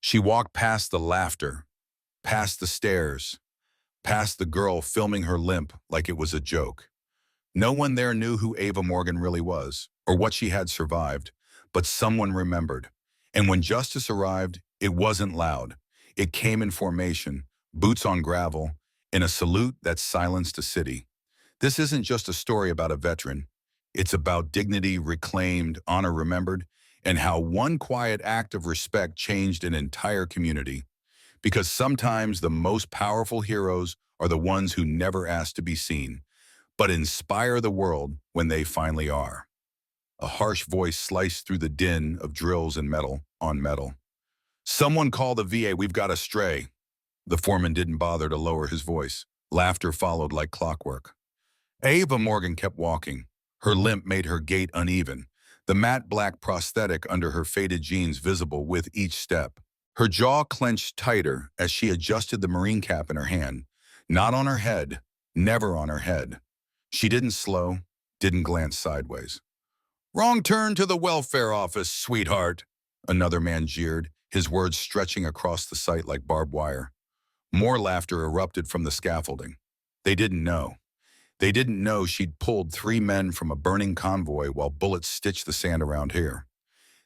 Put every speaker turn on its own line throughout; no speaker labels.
She walked past the laughter, past the stares, past the girl filming her limp like it was a joke. No one there knew who Ava Morgan really was, or what she had survived, but someone remembered. And when justice arrived, it wasn't loud. It came in formation, boots on gravel, in a salute that silenced a city. This isn't just a story about a veteran. It's about dignity reclaimed, honor remembered, and how one quiet act of respect changed an entire community. Because sometimes the most powerful heroes are the ones who never ask to be seen, but inspire the world when they finally are. A harsh voice sliced through the din of drills and metal on metal. Someone call the VA, we've got a stray. The foreman didn't bother to lower his voice. Laughter followed like clockwork. Ava Morgan kept walking. Her limp made her gait uneven, the matte black prosthetic under her faded jeans visible with each step. Her jaw clenched tighter as she adjusted the Marine cap in her hand. Not on her head, never on her head. She didn't slow, didn't glance sideways. "Wrong turn to the welfare office, sweetheart," another man jeered, his words stretching across the site like barbed wire. More laughter erupted from the scaffolding. They didn't know. They didn't know she'd pulled 3 men from a burning convoy while bullets stitched the sand around here.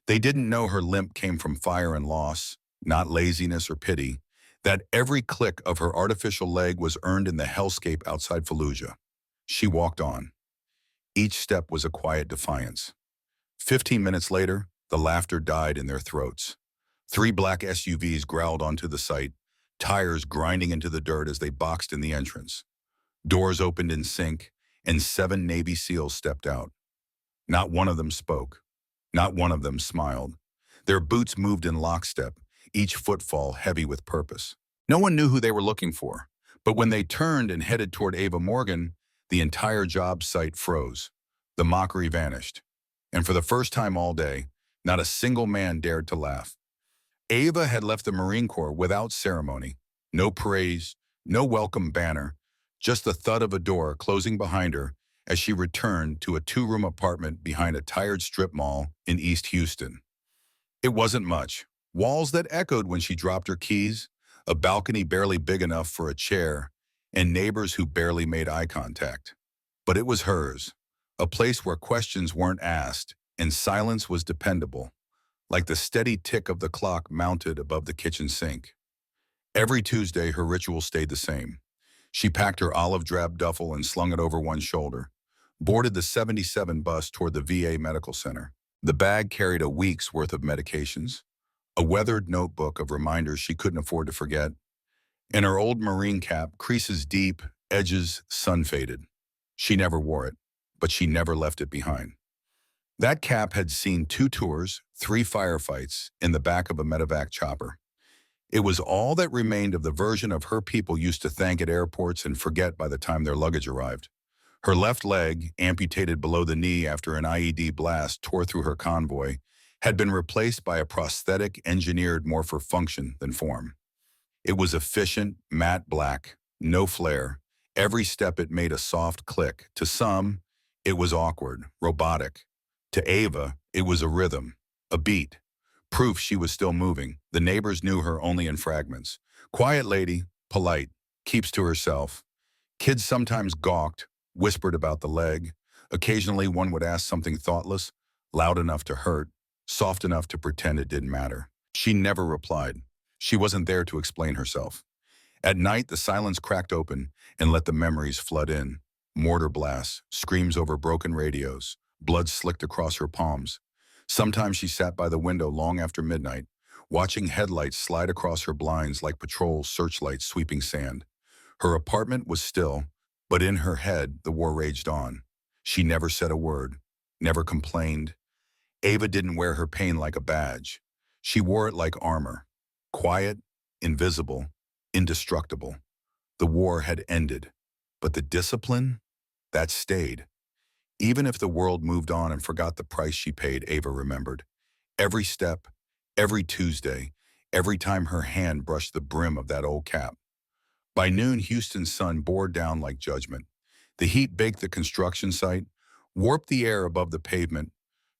They didn't know her limp came from fire and loss, not laziness or pity, that every click of her artificial leg was earned in the hellscape outside Fallujah. She walked on. Each step was a quiet defiance. 15 minutes later, the laughter died in their throats. 3 black SUVs growled onto the site, tires grinding into the dirt as they boxed in the entrance. Doors opened in sync, and 7 Navy SEALs stepped out. Not one of them spoke. Not one of them smiled. Their boots moved in lockstep, each footfall heavy with purpose. No one knew who they were looking for, but when they turned and headed toward Ava Morgan, the entire job site froze. The mockery vanished. And for the first time all day, not a single man dared to laugh. Ava had left the Marine Corps without ceremony. No praise, no welcome banner, just the thud of a door closing behind her as she returned to a 2-room apartment behind a tired strip mall in East Houston. It wasn't much. Walls that echoed when she dropped her keys, a balcony barely big enough for a chair, and neighbors who barely made eye contact. But it was hers, a place where questions weren't asked and silence was dependable, like the steady tick of the clock mounted above the kitchen sink. Every Tuesday, her ritual stayed the same. She packed her olive drab duffel and slung it over one shoulder, boarded the 77 bus toward the VA Medical Center. The bag carried a week's worth of medications, a weathered notebook of reminders she couldn't afford to forget, and her old Marine cap, creases deep, edges sun-faded. She never wore it, but she never left it behind. That cap had seen 2 tours, 3 firefights, in the back of a medevac chopper. It was all that remained of the version of her people used to thank at airports and forget by the time their luggage arrived. Her left leg, amputated below the knee after an IED blast tore through her convoy, had been replaced by a prosthetic engineered more for function than form. It was efficient, matte black, no flare. Every step it made a soft click. To some, it was awkward, robotic. To Ava, it was a rhythm, a beat. Proof she was still moving. The neighbors knew her only in fragments. Quiet lady, polite, keeps to herself. Kids sometimes gawked, whispered about the leg. Occasionally one would ask something thoughtless, loud enough to hurt, soft enough to pretend it didn't matter. She never replied. She wasn't there to explain herself. At night, the silence cracked open and let the memories flood in. Mortar blasts, screams over broken radios, blood slicked across her palms. Sometimes she sat by the window long after midnight, watching headlights slide across her blinds like patrol searchlights sweeping sand. Her apartment was still, but in her head, the war raged on. She never said a word, never complained. Ava didn't wear her pain like a badge. She wore it like armor. Quiet, invisible, indestructible. The war had ended, but the discipline, that stayed. Even if the world moved on and forgot the price she paid, Ava remembered. Every step, every Tuesday, every time her hand brushed the brim of that old cap. By noon, Houston's sun bore down like judgment. The heat baked the construction site, warped the air above the pavement,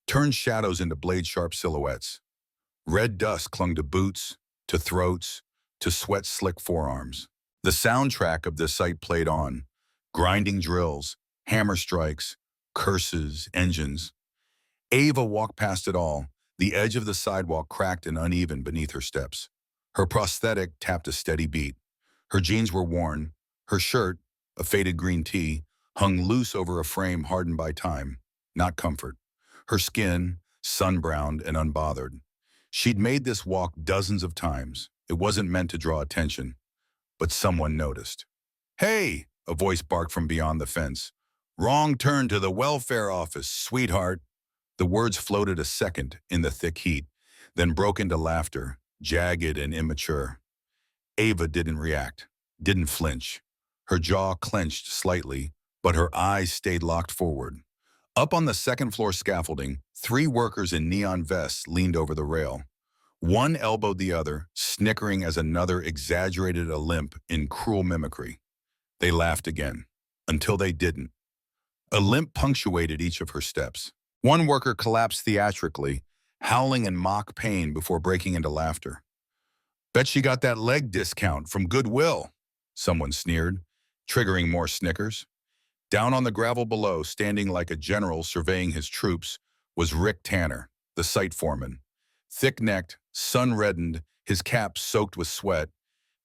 turned shadows into blade-sharp silhouettes. Red dust clung to boots, to throats, to sweat-slick forearms. The soundtrack of this sight played on, grinding drills, hammer strikes, curses, engines. Ava walked past it all. The edge of the sidewalk cracked and uneven beneath her steps. Her prosthetic tapped a steady beat. Her jeans were worn. Her shirt, a faded green tee, hung loose over a frame hardened by time, not comfort. Her skin, sun-browned and unbothered. She'd made this walk dozens of times. It wasn't meant to draw attention, but someone noticed. "Hey!" a voice barked from beyond the fence. "Wrong turn to the welfare office, sweetheart." The words floated a second in the thick heat, then broke into laughter, jagged and immature. Ava didn't react, didn't flinch. Her jaw clenched slightly, but her eyes stayed locked forward. Up on the second-floor scaffolding, 3 workers in neon vests leaned over the rail. One elbowed the other, snickering as another exaggerated a limp in cruel mimicry. They laughed again, until they didn't. A limp punctuated each of her steps. One worker collapsed theatrically, howling in mock pain before breaking into laughter. "Bet she got that leg discount from Goodwill," someone sneered, triggering more snickers. Down on the gravel below, standing like a general surveying his troops, was Rick Tanner, the site foreman. Thick-necked, sun-reddened, his cap soaked with sweat,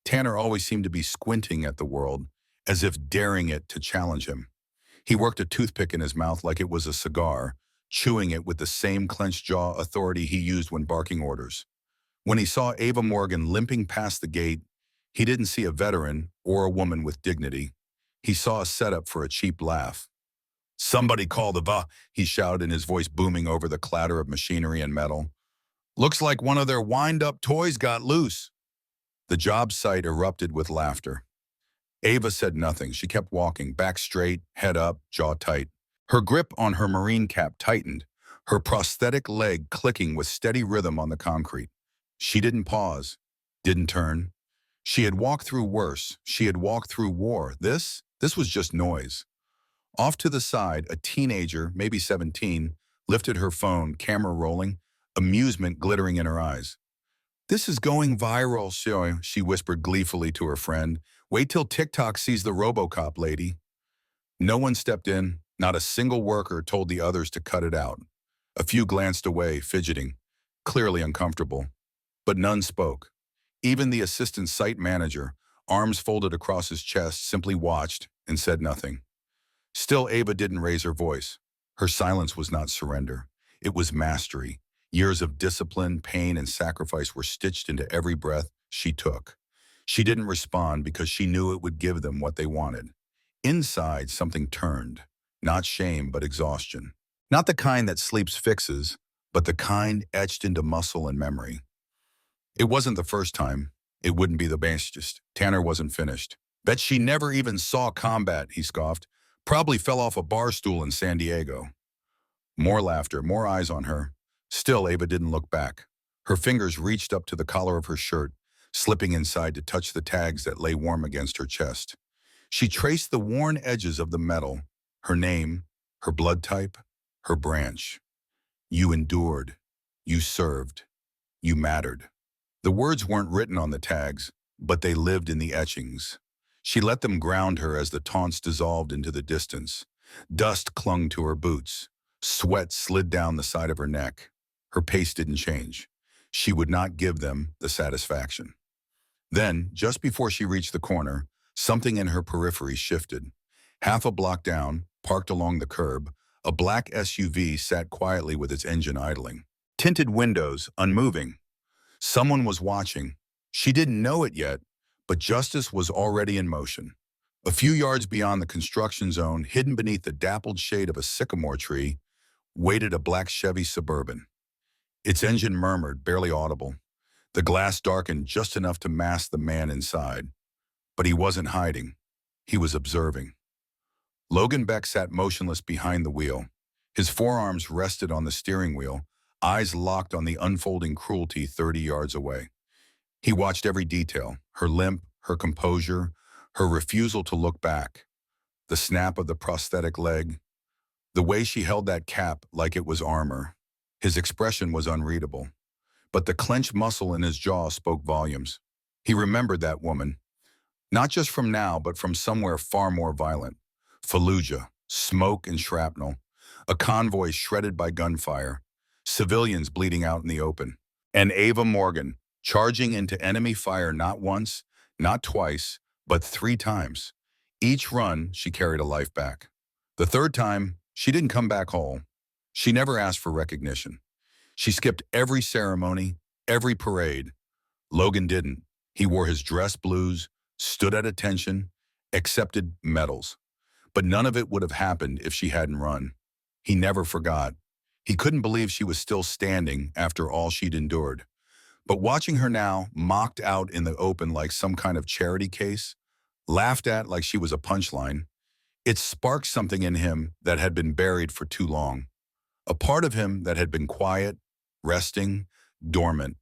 Tanner always seemed to be squinting at the world, as if daring it to challenge him. He worked a toothpick in his mouth like it was a cigar, chewing it with the same clenched jaw authority he used when barking orders. When he saw Ava Morgan limping past the gate, he didn't see a veteran or a woman with dignity. He saw a setup for a cheap laugh. "Somebody call the he shouted, his voice booming over the clatter of machinery and metal. "Looks like one of their wind-up toys got loose." The job site erupted with laughter. Ava said nothing. She kept walking, back straight, head up, jaw tight. Her grip on her marine cap tightened, her prosthetic leg clicking with steady rhythm on the concrete. She didn't pause, didn't turn. She had walked through worse. She had walked through war. This was just noise. Off to the side, a teenager, maybe 17, lifted her phone, camera rolling, amusement glittering in her eyes. "This is going viral," she whispered gleefully to her friend. "Wait till TikTok sees the RoboCop lady." No one stepped in. Not a single worker told the others to cut it out. A few glanced away, fidgeting, clearly uncomfortable. But none spoke. Even the assistant site manager, arms folded across his chest, simply watched and said nothing. Still, Ava didn't raise her voice. Her silence was not surrender. It was mastery. Years of discipline, pain, and sacrifice were stitched into every breath she took. She didn't respond because she knew it would give them what they wanted. Inside, something turned. Not shame, but exhaustion. Not the kind that sleeps fixes, but the kind etched into muscle and memory. It wasn't the first time. It wouldn't be the bestest. Tanner wasn't finished. "Bet she never even saw combat," he scoffed. "Probably fell off a bar stool in San Diego." More laughter, more eyes on her. Still, Ava didn't look back. Her fingers reached up to the collar of her shirt, slipping inside to touch the tags that lay warm against her chest. She traced the worn edges of the metal, her name, her blood type, her branch. "You endured. You served. You mattered." The words weren't written on the tags, but they lived in the etchings. She let them ground her as the taunts dissolved into the distance. Dust clung to her boots. Sweat slid down the side of her neck. Her pace didn't change. She would not give them the satisfaction. Then, just before she reached the corner, something in her periphery shifted. Half a block down, parked along the curb, a black SUV sat quietly with its engine idling. Tinted windows, unmoving. Someone was watching. She didn't know it yet, but justice was already in motion. A few yards beyond the construction zone, hidden beneath the dappled shade of a sycamore tree, waited a black Chevy Suburban. Its engine murmured, barely audible. The glass darkened just enough to mask the man inside. But he wasn't hiding. He was observing. Logan Beck sat motionless behind the wheel. His forearms rested on the steering wheel, eyes locked on the unfolding cruelty 30 yards away. He watched every detail, her limp, her composure, her refusal to look back, the snap of the prosthetic leg, the way she held that cap like it was armor. His expression was unreadable. but the clenched muscle in his jaw spoke volumes. He remembered that woman, not just from now, but from somewhere far more violent. Fallujah, smoke and shrapnel, a convoy shredded by gunfire, civilians bleeding out in the open, and Ava Morgan charging into enemy fire not once, not twice, but 3 times. Each run, she carried a life back. The third time, she didn't come back whole. She never asked for recognition. She skipped every ceremony, every parade. Logan didn't. He wore his dress blues, stood at attention, accepted medals. But none of it would have happened if she hadn't run. He never forgot. He couldn't believe she was still standing after all she'd endured. But watching her now, mocked out in the open like some kind of charity case, laughed at like she was a punchline, it sparked something in him that had been buried for too long. A part of him that had been quiet, resting, dormant,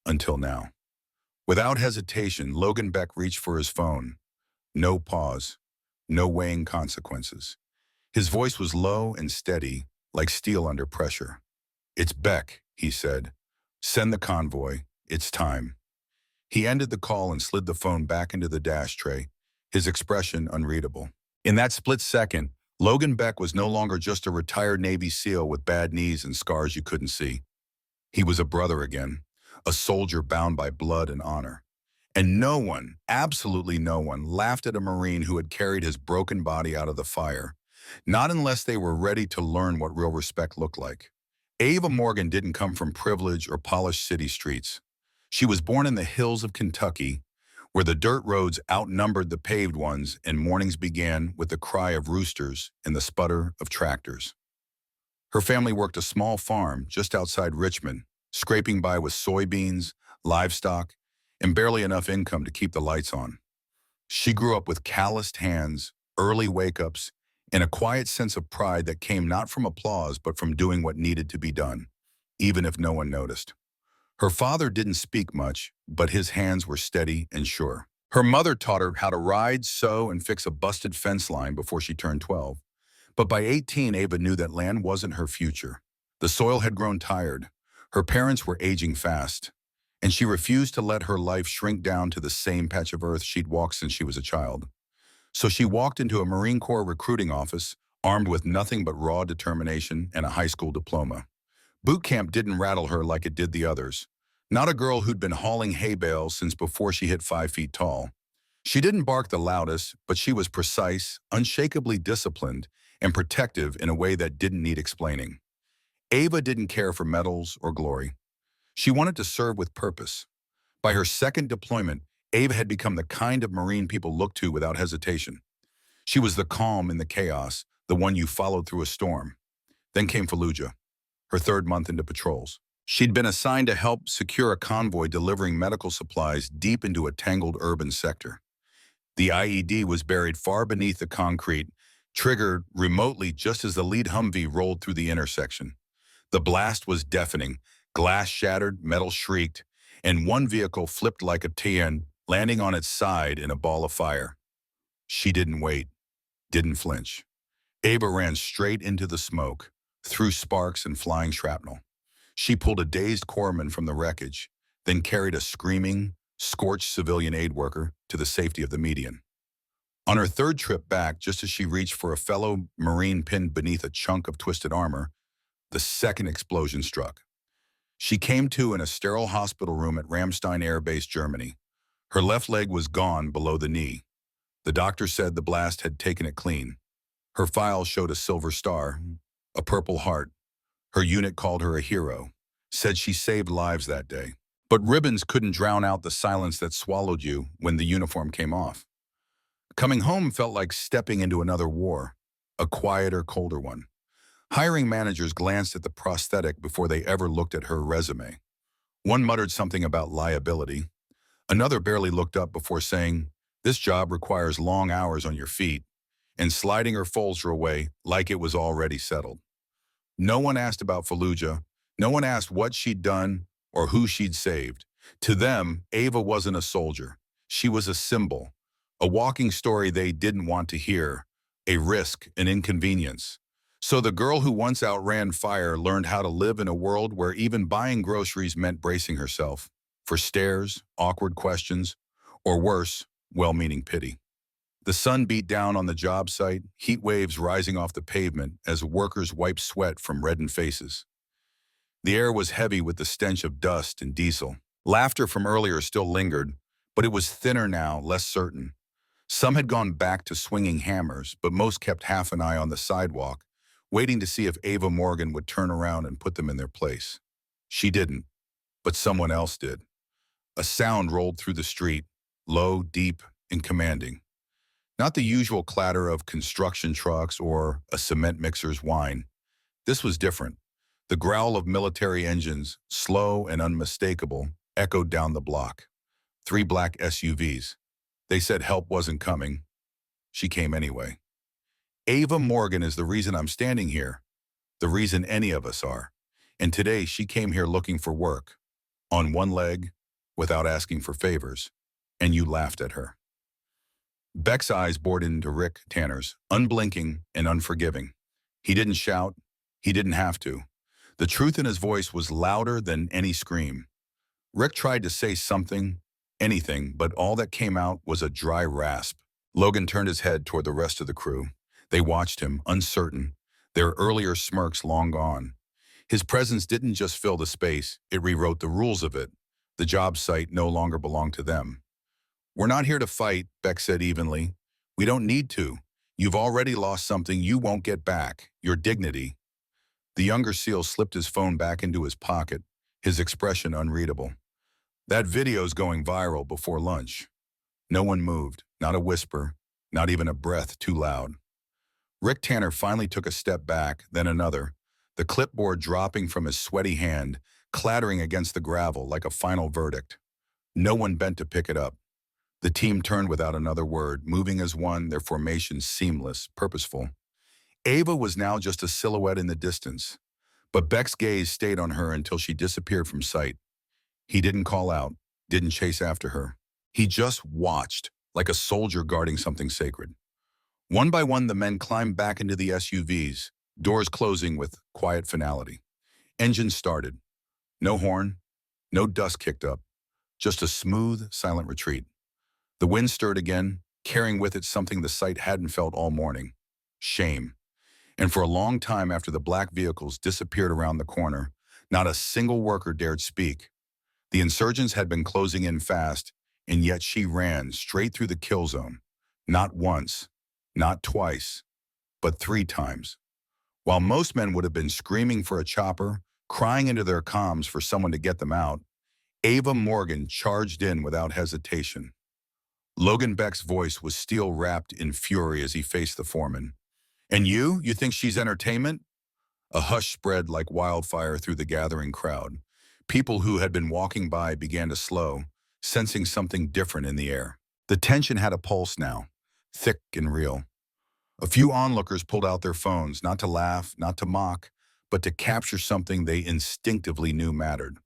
until now. Without hesitation, Logan Beck reached for his phone. No pause, no weighing consequences. His voice was low and steady, like steel under pressure. "It's Beck," he said. "Send the convoy. It's time." He ended the call and slid the phone back into the dash tray, his expression unreadable. In that split second, Logan Beck was no longer just a retired Navy SEAL with bad knees and scars you couldn't see. He was a brother again, a soldier bound by blood and honor. And no one, absolutely no one, laughed at a Marine who had carried his broken body out of the fire, not unless they were ready to learn what real respect looked like. Ava Morgan didn't come from privilege or polished city streets. She was born in the hills of Kentucky, where the dirt roads outnumbered the paved ones and mornings began with the cry of roosters and the sputter of tractors. Her family worked a small farm just outside Richmond, scraping by with soybeans, livestock, and barely enough income to keep the lights on. She grew up with calloused hands, early wake-ups, and a quiet sense of pride that came not from applause but from doing what needed to be done, even if no one noticed. Her father didn't speak much, but his hands were steady and sure. Her mother taught her how to ride, sew, and fix a busted fence line before she turned 12. But by 18, Ava knew that land wasn't her future. The soil had grown tired. Her parents were aging fast, and she refused to let her life shrink down to the same patch of earth she'd walked since she was a child. So she walked into a Marine Corps recruiting office, armed with nothing but raw determination and a high school diploma. Boot camp didn't rattle her like it did the others. Not a girl who'd been hauling hay bales since before she hit 5 feet tall. She didn't bark the loudest, but she was precise, unshakably disciplined, and protective in a way that didn't need explaining. Ava didn't care for medals or glory. She wanted to serve with purpose. By her second deployment, Ava had become the kind of Marine people looked to without hesitation. She was the calm in the chaos, the one you followed through a storm. Then came Fallujah, her 3rd month into patrols. She'd been assigned to help secure a convoy delivering medical supplies deep into a tangled urban sector. The IED was buried far beneath the concrete, triggered remotely just as the lead Humvee rolled through the intersection. The blast was deafening. Glass shattered, metal shrieked, and one vehicle flipped like a TN, landing on its side in a ball of fire. She didn't wait, didn't flinch. Ava ran straight into the smoke, through sparks and flying shrapnel. She pulled a dazed corpsman from the wreckage, then carried a screaming, scorched civilian aid worker to the safety of the median. On her 3rd trip back, just as she reached for a fellow Marine pinned beneath a chunk of twisted armor, the second explosion struck. She came to in a sterile hospital room at Ramstein Air Base, Germany. Her left leg was gone below the knee. The doctor said the blast had taken it clean. Her file showed a silver star, a Purple Heart. Her unit called her a hero, said she saved lives that day. But ribbons couldn't drown out the silence that swallowed you when the uniform came off. Coming home felt like stepping into another war, a quieter, colder one. Hiring managers glanced at the prosthetic before they ever looked at her resume. One muttered something about liability. Another barely looked up before saying, "This job requires long hours on your feet," and sliding her folder away like it was already settled. No one asked about Fallujah. No one asked what she'd done or who she'd saved. To them, Ava wasn't a soldier. She was a symbol, a walking story they didn't want to hear, a risk, an inconvenience. So the girl who once outran fire learned how to live in a world where even buying groceries meant bracing herself for stares, awkward questions, or worse, well-meaning pity. The sun beat down on the job site, heat waves rising off the pavement as workers wiped sweat from reddened faces. The air was heavy with the stench of dust and diesel. Laughter from earlier still lingered, but it was thinner now, less certain. Some had gone back to swinging hammers, but most kept half an eye on the sidewalk, waiting to see if Ava Morgan would turn around and put them in their place. She didn't, but someone else did. A sound rolled through the street, low, deep, and commanding. Not the usual clatter of construction trucks or a cement mixer's whine. This was different. The growl of military engines, slow and unmistakable, echoed down the block. 3 black SUVs. They said help wasn't coming. She came anyway. Ava Morgan is the reason I'm standing here, the reason any of us are. And today she came here looking for work, on one leg, without asking for favors, and you laughed at her. Beck's eyes bored into Rick Tanner's, unblinking and unforgiving. He didn't shout. He didn't have to. The truth in his voice was louder than any scream. Rick tried to say something, anything, but all that came out was a dry rasp. Logan turned his head toward the rest of the crew. They watched him, uncertain, their earlier smirks long gone. His presence didn't just fill the space, it rewrote the rules of it. The job site no longer belonged to them. "We're not here to fight," Beck said evenly. "We don't need to. You've already lost something you won't get back, your dignity." The younger SEAL slipped his phone back into his pocket, his expression unreadable. "That video's going viral before lunch." No one moved, not a whisper, not even a breath too loud. Rick Tanner finally took a step back, then another, the clipboard dropping from his sweaty hand, clattering against the gravel like a final verdict. No one bent to pick it up. The team turned without another word, moving as one, their formation seamless, purposeful. Ava was now just a silhouette in the distance, but Beck's gaze stayed on her until she disappeared from sight. He didn't call out, didn't chase after her. He just watched, like a soldier guarding something sacred. One by one, the men climbed back into the SUVs, doors closing with quiet finality. Engines started. No horn, no dust kicked up, just a smooth, silent retreat. The wind stirred again, carrying with it something the site hadn't felt all morning: shame. And for a long time after the black vehicles disappeared around the corner, not a single worker dared speak. The insurgents had been closing in fast, and yet she ran straight through the kill zone. Not once, not twice, but 3 times. While most men would have been screaming for a chopper, crying into their comms for someone to get them out, Ava Morgan charged in without hesitation. Logan Beck's voice was steel-wrapped in fury as he faced the foreman. "And you think she's entertainment?" A hush spread like wildfire through the gathering crowd. People who had been walking by began to slow, sensing something different in the air. The tension had a pulse now, thick and real. A few onlookers pulled out their phones, not to laugh, not to mock, but to capture something they instinctively knew mattered.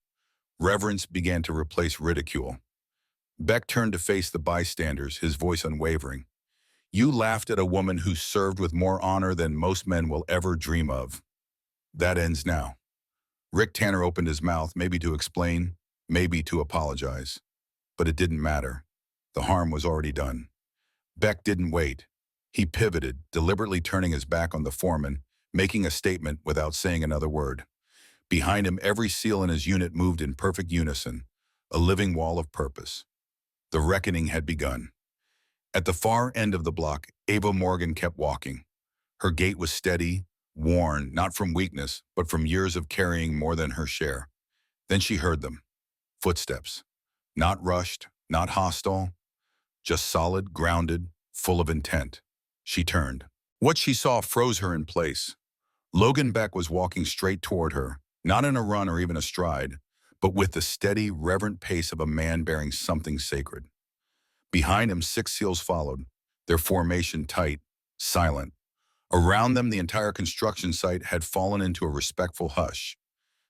Reverence began to replace ridicule. Beck turned to face the bystanders, his voice unwavering. "You laughed at a woman who served with more honor than most men will ever dream of. That ends now." Rick Tanner opened his mouth, maybe to explain, maybe to apologize. But it didn't matter. The harm was already done. Beck didn't wait. He pivoted, deliberately turning his back on the foreman, making a statement without saying another word. Behind him, every SEAL in his unit moved in perfect unison, a living wall of purpose. The reckoning had begun. At the far end of the block, Ava Morgan kept walking. Her gait was steady, worn, not from weakness, but from years of carrying more than her share. Then she heard them. Footsteps. Not rushed, not hostile, just solid, grounded, full of intent. She turned. What she saw froze her in place. Logan Beck was walking straight toward her, not in a run or even a stride, but with the steady, reverent pace of a man bearing something sacred. Behind him, 6 SEALs followed, their formation tight, silent. Around them, the entire construction site had fallen into a respectful hush.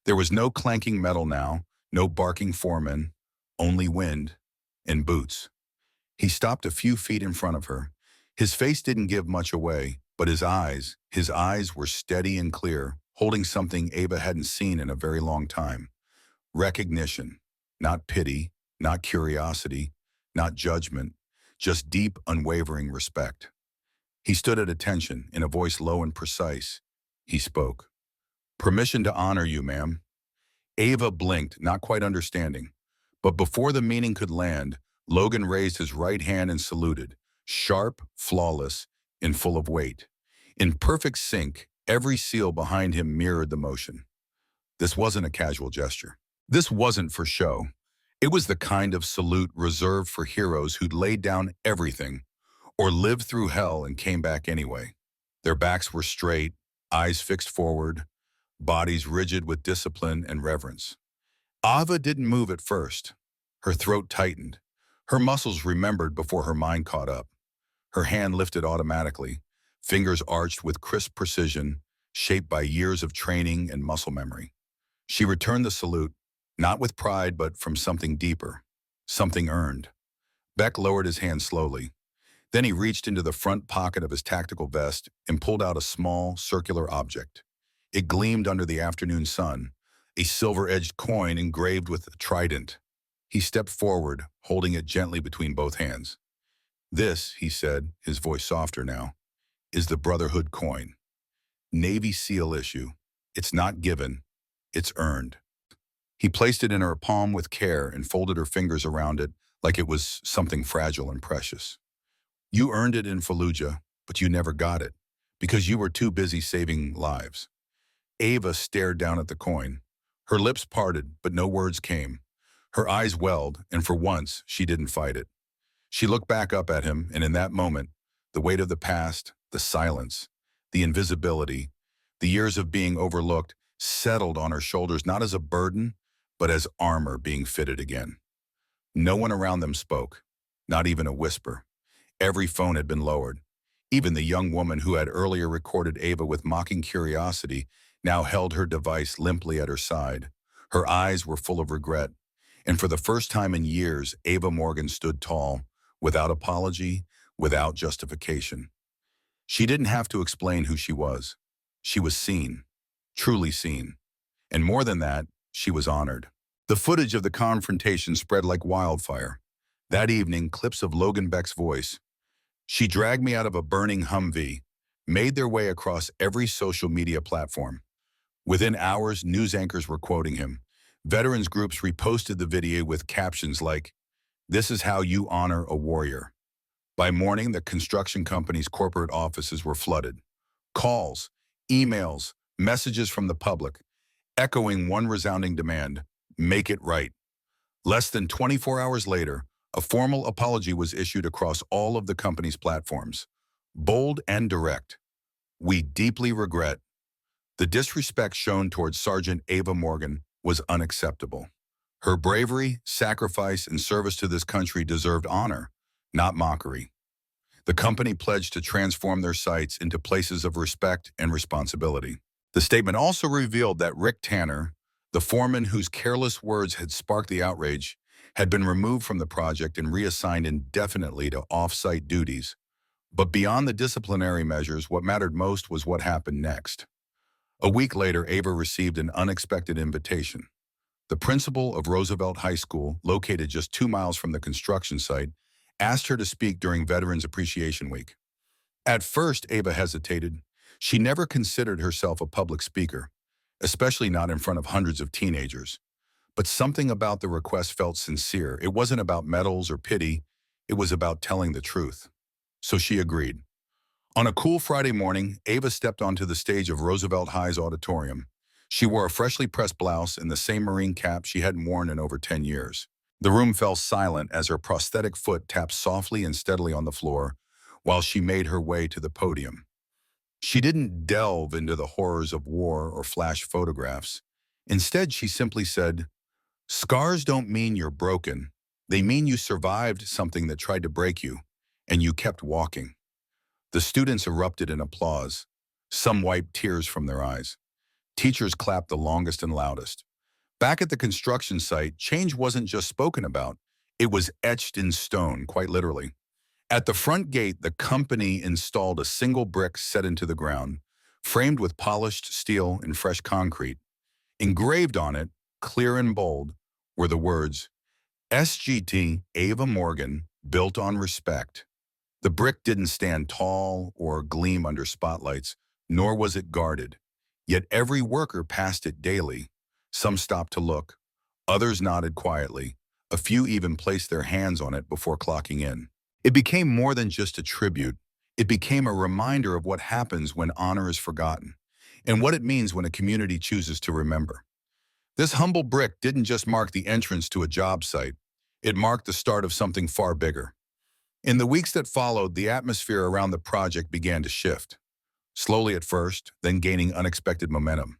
There was no clanking metal now, no barking foreman, only wind and boots. He stopped a few feet in front of her. His face didn't give much away, But his eyes were steady and clear, holding something Ava hadn't seen in a very long time. Recognition, not pity, not curiosity, not judgment, just deep, unwavering respect. He stood at attention, in a voice low and precise. He spoke. "Permission to honor you, ma'am." Ava blinked, not quite understanding. But before the meaning could land, Logan raised his right hand and saluted, sharp, flawless, and full of weight. In perfect sync, every seal behind him mirrored the motion. This wasn't a casual gesture. This wasn't for show. It was the kind of salute reserved for heroes who'd laid down everything or lived through hell and came back anyway. Their backs were straight, eyes fixed forward, bodies rigid with discipline and reverence. Ava didn't move at first. Her throat tightened. Her muscles remembered before her mind caught up. Her hand lifted automatically, fingers arched with crisp precision, shaped by years of training and muscle memory. She returned the salute, not with pride, but from something deeper, something earned. Beck lowered his hand slowly. Then he reached into the front pocket of his tactical vest and pulled out a small, circular object. It gleamed under the afternoon sun, a silver-edged coin engraved with a trident. He stepped forward, holding it gently between both hands. "This," he said, his voice softer now, "is the Brotherhood coin. Navy SEAL issue. It's not given, it's earned." He placed it in her palm with care and folded her fingers around it like it was something fragile and precious. "You earned it in Fallujah, but you never got it, because you were too busy saving lives." Ava stared down at the coin. Her lips parted, but no words came. Her eyes welled, and for once, she didn't fight it. She looked back up at him, and in that moment, the weight of the past, the silence, the invisibility, the years of being overlooked, settled on her shoulders not as a burden, but as armor being fitted again. No one around them spoke, not even a whisper. Every phone had been lowered. Even the young woman who had earlier recorded Ava with mocking curiosity now held her device limply at her side. Her eyes were full of regret. And for the first time in years, Ava Morgan stood tall, without apology, without justification. She didn't have to explain who she was. She was seen, truly seen. And more than that, she was honored. The footage of the confrontation spread like wildfire. That evening, clips of Logan Beck's voice. "She dragged me out of a burning Humvee," made their way across every social media platform. Within hours, news anchors were quoting him. Veterans groups reposted the video with captions like, "This is how you honor a warrior." By morning, the construction company's corporate offices were flooded. Calls, emails, messages from the public, echoing one resounding demand: make it right. Less than 24 hours later, a formal apology was issued across all of the company's platforms. Bold and direct. "We deeply regret." The disrespect shown towards Sergeant Ava Morgan was unacceptable. Her bravery, sacrifice, and service to this country deserved honor, not mockery. The company pledged to transform their sites into places of respect and responsibility. The statement also revealed that Rick Tanner, the foreman whose careless words had sparked the outrage, had been removed from the project and reassigned indefinitely to off-site duties. But beyond the disciplinary measures, what mattered most was what happened next. A week later, Ava received an unexpected invitation. The principal of Roosevelt High School, located just 2 miles from the construction site, asked her to speak during Veterans Appreciation Week. At first, Ava hesitated. She never considered herself a public speaker, especially not in front of hundreds of teenagers. But something about the request felt sincere. It wasn't about medals or pity. It was about telling the truth. So she agreed. On a cool Friday morning, Ava stepped onto the stage of Roosevelt High's auditorium. She wore a freshly pressed blouse and the same Marine cap she hadn't worn in over 10 years. The room fell silent as her prosthetic foot tapped softly and steadily on the floor while she made her way to the podium. She didn't delve into the horrors of war or flash photographs. Instead, she simply said, "Scars don't mean you're broken. They mean you survived something that tried to break you, and you kept walking." The students erupted in applause. Some wiped tears from their eyes. Teachers clapped the longest and loudest. Back at the construction site, change wasn't just spoken about. It was etched in stone, quite literally. At the front gate, the company installed a single brick set into the ground, framed with polished steel and fresh concrete. Engraved on it, clear and bold, were the words, SGT Ava Morgan, built on respect. The brick didn't stand tall or gleam under spotlights, nor was it guarded. Yet every worker passed it daily. Some stopped to look. Others nodded quietly. A few even placed their hands on it before clocking in. It became more than just a tribute. It became a reminder of what happens when honor is forgotten, and what it means when a community chooses to remember. This humble brick didn't just mark the entrance to a job site. It marked the start of something far bigger. In the weeks that followed, the atmosphere around the project began to shift. Slowly at first, then gaining unexpected momentum.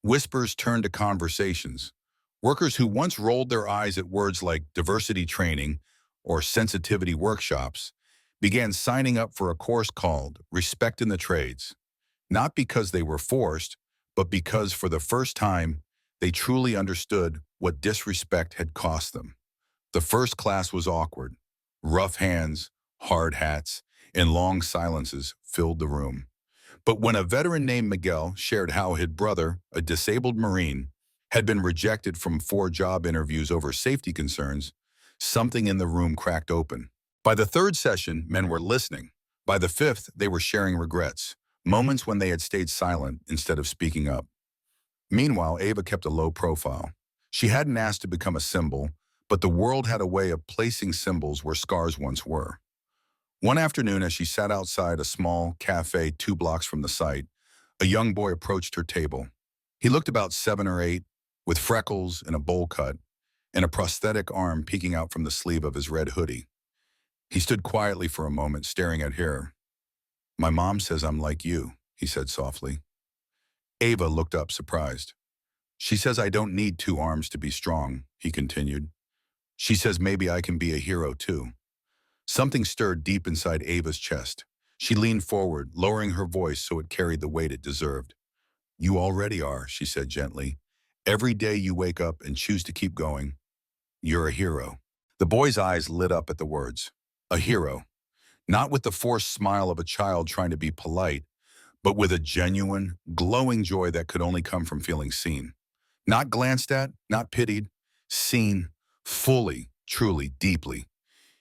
Whispers turned to conversations. Workers who once rolled their eyes at words like diversity training or sensitivity workshops began signing up for a course called Respect in the Trades, not because they were forced, but because for the first time, they truly understood what disrespect had cost them. The first class was awkward. Rough hands, hard hats, and long silences filled the room. But when a veteran named Miguel shared how his brother, a disabled Marine, had been rejected from 4 job interviews over safety concerns, something in the room cracked open. By the third session, men were listening. By the fifth, they were sharing regrets, moments when they had stayed silent instead of speaking up. Meanwhile, Ava kept a low profile. She hadn't asked to become a symbol, but the world had a way of placing symbols where scars once were. One afternoon, as she sat outside a small cafe 2 blocks from the site, a young boy approached her table. He looked about 7 or 8, with freckles and a bowl cut, and a prosthetic arm peeking out from the sleeve of his red hoodie. He stood quietly for a moment, staring at her. "My mom says I'm like you," he said softly. Ava looked up, surprised. "She says I don't need 2 arms to be strong," he continued. "She says maybe I can be a hero too." Something stirred deep inside Ava's chest. She leaned forward, lowering her voice so it carried the weight it deserved. "You already are," she said gently. "Every day you wake up and choose to keep going, you're a hero." The boy's eyes lit up at the words. A hero. Not with the forced smile of a child trying to be polite, but with a genuine, glowing joy that could only come from feeling seen. Not glanced at, not pitied, seen, fully, truly, deeply.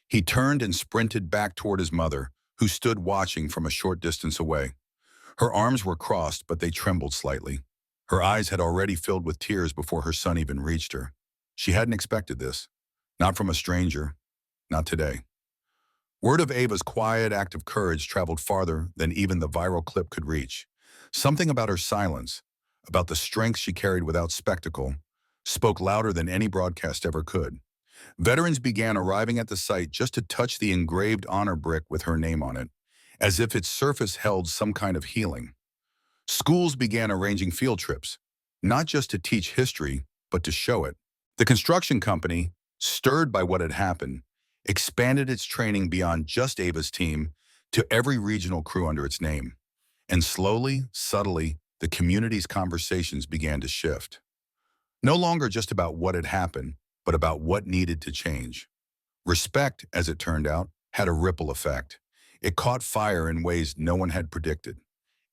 He turned and sprinted back toward his mother, who stood watching from a short distance away. Her arms were crossed, but they trembled slightly. Her eyes had already filled with tears before her son even reached her. She hadn't expected this. Not from a stranger. Not today. Word of Ava's quiet act of courage traveled farther than even the viral clip could reach. Something about her silence, about the strength she carried without spectacle, spoke louder than any broadcast ever could. Veterans began arriving at the site just to touch the engraved honor brick with her name on it, as if its surface held some kind of healing. Schools began arranging field trips, not just to teach history, but to show it. The construction company, stirred by what had happened, expanded its training beyond just Ava's team to every regional crew under its name. And slowly, subtly, the community's conversations began to shift. No longer just about what had happened, but about what needed to change. Respect, as it turned out, had a ripple effect. It caught fire in ways no one had predicted.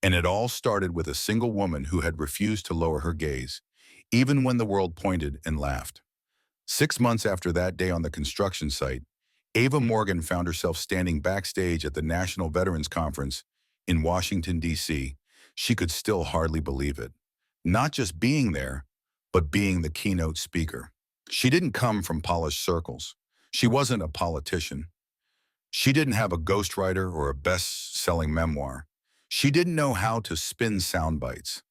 And it all started with a single woman who had refused to lower her gaze, even when the world pointed and laughed. 6 months after that day on the construction site, Ava Morgan found herself standing backstage at the National Veterans Conference in Washington, D.C. She could still hardly believe it. Not just being there, but being the keynote speaker. She didn't come from polished circles. She wasn't a politician. She didn't have a ghostwriter or a best-selling memoir. She didn't know how to spin sound bites.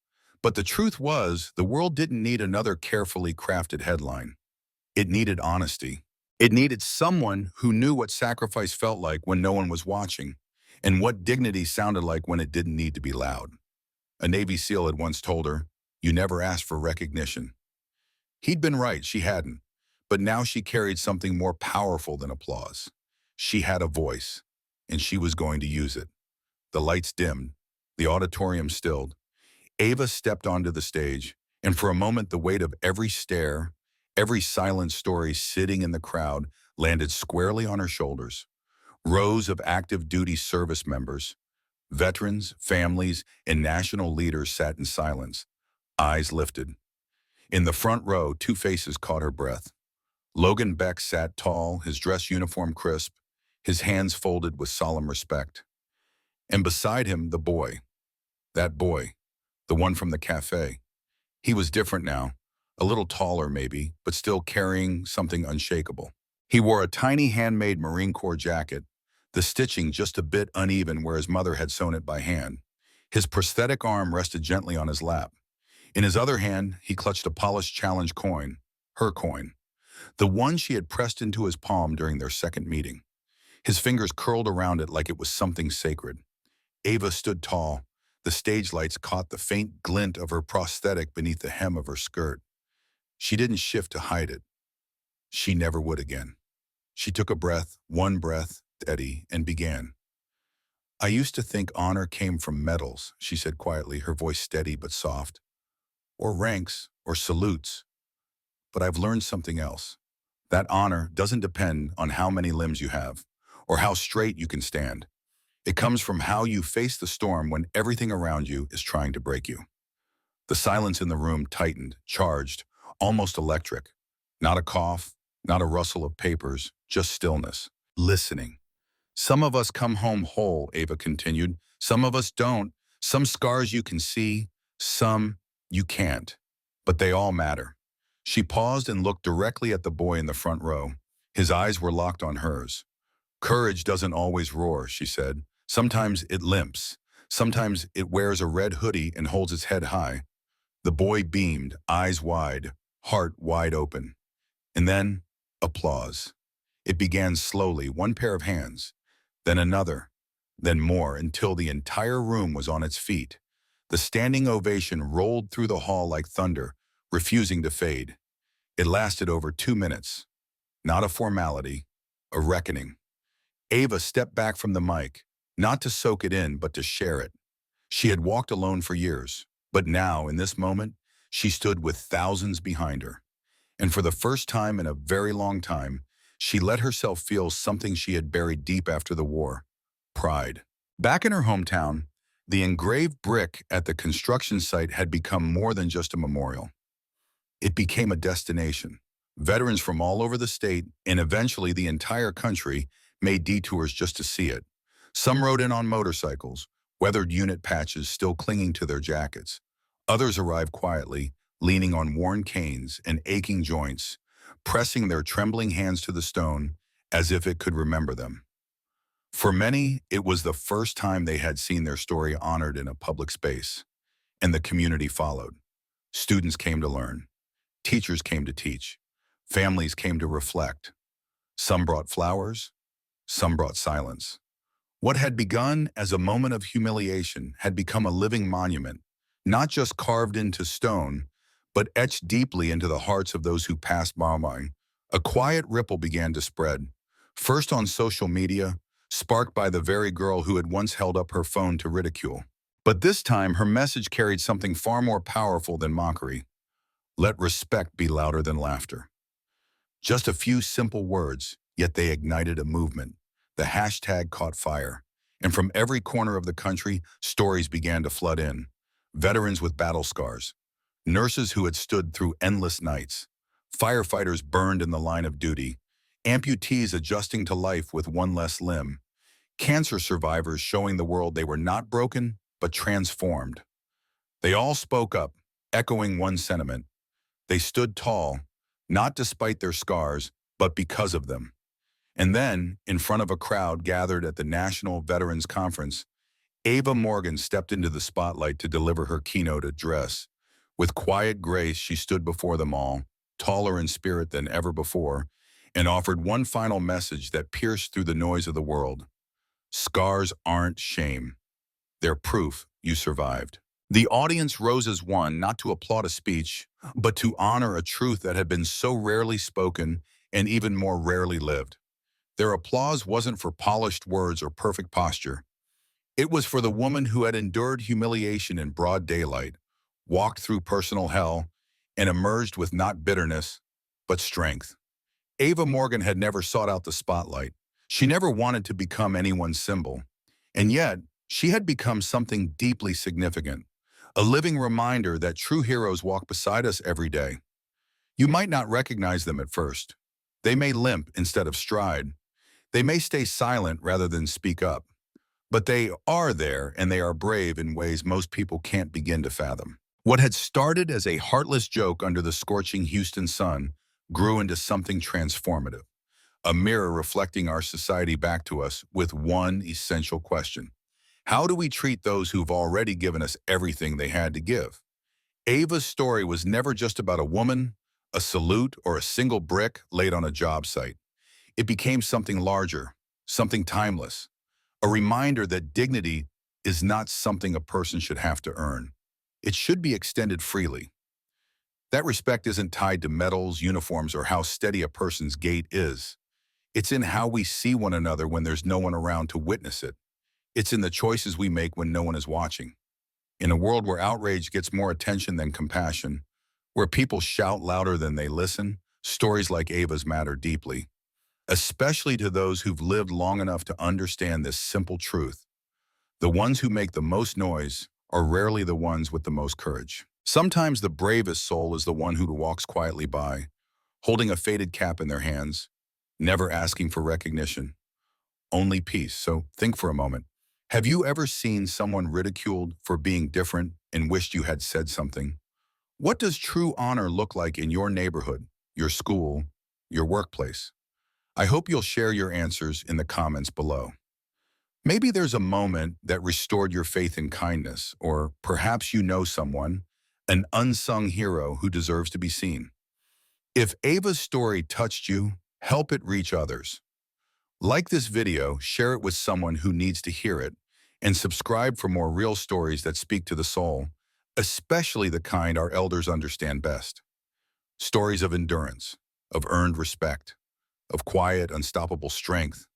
But the truth was, the world didn't need another carefully crafted headline. It needed honesty. It needed someone who knew what sacrifice felt like when no one was watching, and what dignity sounded like when it didn't need to be loud. A Navy SEAL had once told her, "You never asked for recognition." He'd been right, she hadn't. But now she carried something more powerful than applause. She had a voice, and she was going to use it. The lights dimmed, the auditorium stilled. Ava stepped onto the stage, and for a moment the weight of every stare, every silent story sitting in the crowd landed squarely on her shoulders. Rows of active duty service members, veterans, families, and national leaders sat in silence, eyes lifted. In the front row, two faces caught her breath. Logan Beck sat tall, his dress uniform crisp, his hands folded with solemn respect. And beside him, the boy. That boy, the one from the cafe. He was different now, a little taller maybe, but still carrying something unshakable. He wore a tiny handmade Marine Corps jacket, the stitching just a bit uneven where his mother had sewn it by hand. His prosthetic arm rested gently on his lap. In his other hand, he clutched a polished challenge coin, her coin, the one she had pressed into his palm during their second meeting. His fingers curled around it like it was something sacred. Ava stood tall. The stage lights caught the faint glint of her prosthetic beneath the hem of her skirt. She didn't shift to hide it. She never would again. She took a breath, one breath, steady, and began. "I used to think honor came from medals," she said quietly, her voice steady but soft. "Or ranks, or salutes. But I've learned something else. That honor doesn't depend on how many limbs you have, or how straight you can stand. It comes from how you face the storm when everything around you is trying to break you." The silence in the room tightened, charged, almost electric. Not a cough, not a rustle of papers, just stillness. Listening. "Some of us come home whole," Ava continued. "Some of us don't. Some scars you can see, some you can't. But they all matter." She paused and looked directly at the boy in the front row. His eyes were locked on hers. "Courage doesn't always roar," she said. "Sometimes it limps. Sometimes it wears a red hoodie and holds its head high." The boy beamed, eyes wide, heart wide open. And then, applause. It began slowly, one pair of hands, then another, then more, until the entire room was on its feet. The standing ovation rolled through the hall like thunder, refusing to fade. It lasted over 2 minutes. Not a formality, a reckoning. Ava stepped back from the mic, not to soak it in, but to share it. She had walked alone for years, but now, in this moment, she stood with thousands behind her. And for the first time in a very long time, she let herself feel something she had buried deep after the war: pride. Back in her hometown, the engraved brick at the construction site had become more than just a memorial. It became a destination. Veterans from all over the state, and eventually the entire country, made detours just to see it. Some rode in on motorcycles, weathered unit patches still clinging to their jackets. Others arrived quietly, leaning on worn canes and aching joints, pressing their trembling hands to the stone as if it could remember them. For many, it was the first time they had seen their story honored in a public space, and the community followed. Students came to learn. Teachers came to teach. Families came to reflect. Some brought flowers, some brought silence. What had begun as a moment of humiliation had become a living monument, not just carved into stone, but etched deeply into the hearts of those who passed by. A quiet ripple began to spread, first on social media, sparked by the very girl who had once held up her phone to ridicule. But this time, her message carried something far more powerful than mockery. Let respect be louder than laughter. Just a few simple words, yet they ignited a movement. The hashtag caught fire, and from every corner of the country, stories began to flood in. Veterans with battle scars, nurses who had stood through endless nights, firefighters burned in the line of duty, amputees adjusting to life with one less limb, cancer survivors showing the world they were not broken, but transformed. They all spoke up, echoing one sentiment. They stood tall, not despite their scars, but because of them. And then, in front of a crowd gathered at the National Veterans Conference, Ava Morgan stepped into the spotlight to deliver her keynote address. With quiet grace, she stood before them all, taller in spirit than ever before, and offered one final message that pierced through the noise of the world. Scars aren't shame. They're proof you survived. The audience rose as one, not to applaud a speech, but to honor a truth that had been so rarely spoken and even more rarely lived. Their applause wasn't for polished words or perfect posture. It was for the woman who had endured humiliation in broad daylight, walked through personal hell, and emerged with not bitterness, but strength. Ava Morgan had never sought out the spotlight. She never wanted to become anyone's symbol, and yet she had become something deeply significant, a living reminder that true heroes walk beside us every day. You might not recognize them at first. They may limp instead of stride. They may stay silent rather than speak up. But they are there, and they are brave in ways most people can't begin to fathom. What had started as a heartless joke under the scorching Houston sun grew into something transformative, a mirror reflecting our society back to us with one essential question. How do we treat those who've already given us everything they had to give? Ava's story was never just about a woman, a salute, or a single brick laid on a job site. It became something larger, something timeless, a reminder that dignity is not something a person should have to earn. It should be extended freely. That respect isn't tied to medals, uniforms, or how steady a person's gait is. It's in how we see one another when there's no one around to witness it. It's in the choices we make when no one is watching. In a world where outrage gets more attention than compassion, where people shout louder than they listen, stories like Ava's matter deeply, especially to those who've lived long enough to understand this simple truth. The ones who make the most noise are rarely the ones with the most courage. Sometimes the bravest soul is the one who walks quietly by, holding a faded cap in their hands, never asking for recognition, only peace. So think for a moment. Have you ever seen someone ridiculed for being different and wished you had said something? What does true honor look like in your neighborhood, your school, your workplace? I hope you'll share your answers in the comments below. Maybe there's a moment that restored your faith in kindness, or perhaps you know someone, an unsung hero who deserves to be seen. If Ava's story touched you, help it reach others. Like this video, share it with someone who needs to hear it, and subscribe for more real stories that speak to the soul, especially the kind our elders understand best. Stories of endurance, of earned respect, of quiet, unstoppable strength.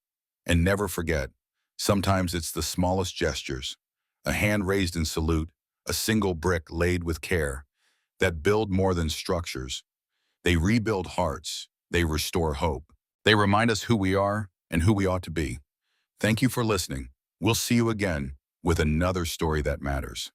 And never forget, sometimes it's the smallest gestures, a hand raised in salute, a single brick laid with care, that build more than structures. They rebuild hearts, they restore hope. They remind us who we are and who we ought to be. Thank you for listening. We'll see you again with another story that matters.